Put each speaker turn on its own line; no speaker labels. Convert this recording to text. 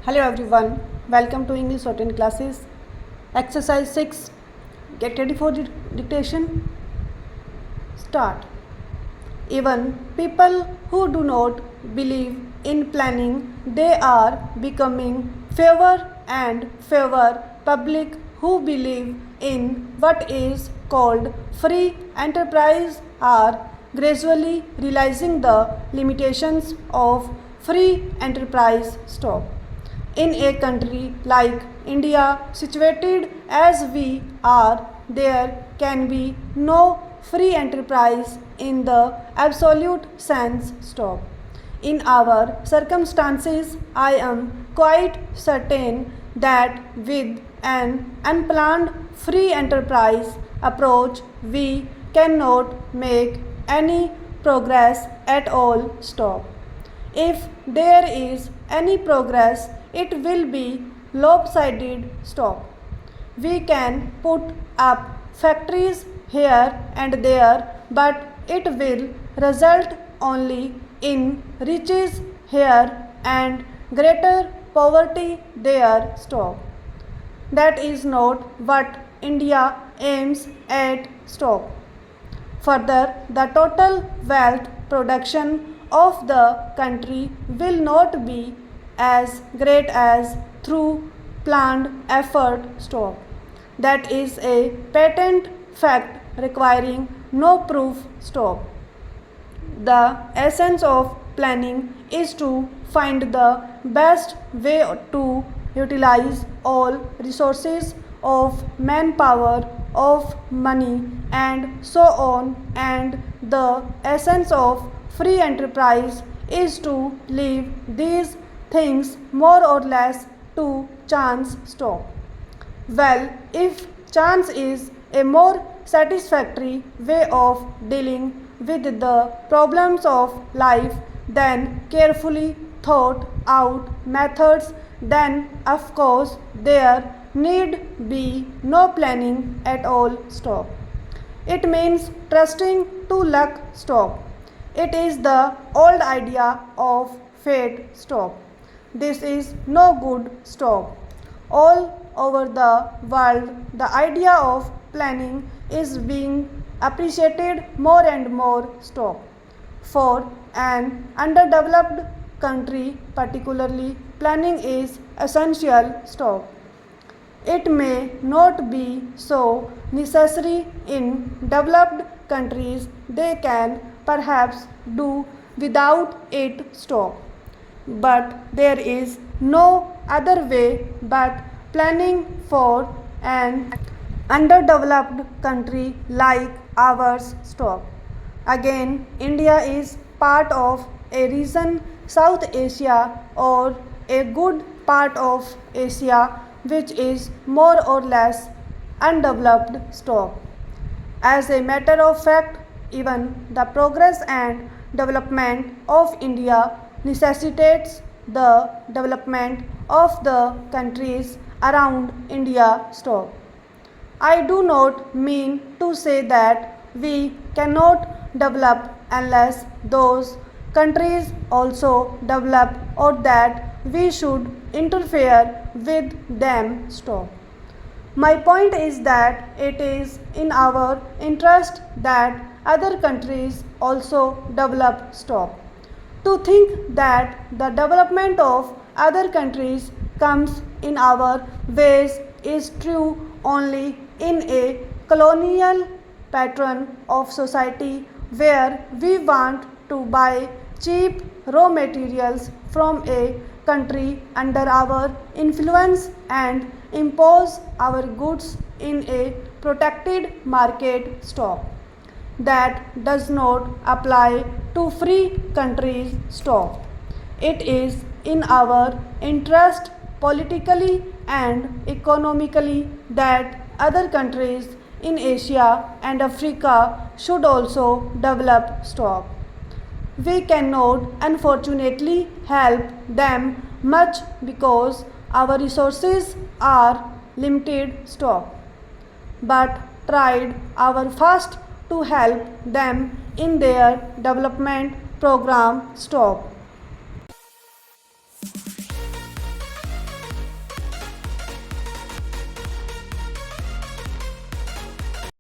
Hello everyone, welcome to English Certain Classes. Exercise 6. Get ready for dictation. Start. Even people who do not believe in planning, they are becoming fewer and fewer. Public who believe in what is called free enterprise are gradually realizing the limitations of free enterprise. Stop. In a country like India, situated as we are, there can be no free enterprise in the absolute sense. Stop. In our circumstances, I am quite certain that with an unplanned free enterprise approach, we cannot make any progress at all. Stop. If there is any progress, it will be lopsided. Stop. We can put up factories here and there, but it will result only in riches here and greater poverty there. Stop. That is not what India aims at. Stop. Further, the total wealth production of the country will not be as great as through planned effort. Stop. That is a patent fact requiring no proof. Stop. The essence of planning is to find the best way to utilize all resources of manpower, of money, and so on. And the essence of free enterprise is to leave these things more or less to chance. Stop. Well, if chance is a more satisfactory way of dealing with the problems of life than carefully thought out methods, then of course there need be no planning at all. Stop. It means trusting to luck. Stop. It is the old idea of fate. Stop. This is no good. Stop. All over the world, the idea of planning is being appreciated more and more. Stop. For an underdeveloped country, particularly, planning is essential. Stop. It may not be so necessary in developed countries. They can perhaps do without it. Stop. But there is no other way but planning for an underdeveloped country like ours. Stop. Again, India is part of a region, South Asia, or a good part of Asia, which is more or less undeveloped. Stop. As a matter of fact, even the progress and development of India necessitates the development of the countries around India. Stop. I do not mean to say that we cannot develop unless those countries also develop or that we should interfere with them. Stop. My point is that it is in our interest that other countries also develop. Stop. To think that the development of other countries comes in our ways is true only in a colonial pattern of society where we want to buy cheap raw materials from a country under our influence and impose our goods in a protected market. Stop. That does not apply to free countries. Stop. It is in our interest politically and economically that other countries in Asia and Africa should also develop. Stop. We cannot unfortunately help them much because our resources are limited. Stop. But tried our first to help them in their development program. Stop.